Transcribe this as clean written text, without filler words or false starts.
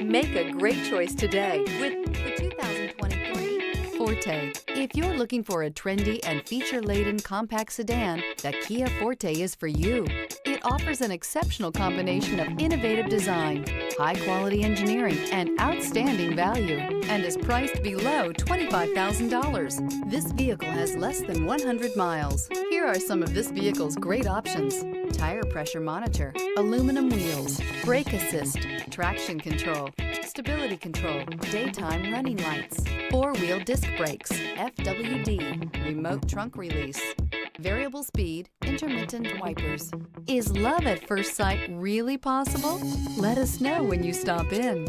Make a great choice today with the 2023 Forte. If you're looking for a trendy and feature-laden compact sedan, the Kia Forte is for you. It offers an exceptional combination of innovative design, high-quality engineering, and outstanding value, and is priced below $25,000. This vehicle has less than 100 miles. Here are some of this vehicle's great options: tire pressure monitor, aluminum wheels, brake assist, traction control, stability control, daytime running lights, four-wheel disc brakes, FWD, remote trunk release, variable speed, intermittent wipers. Is love at first sight really possible? Let us know when you stop in.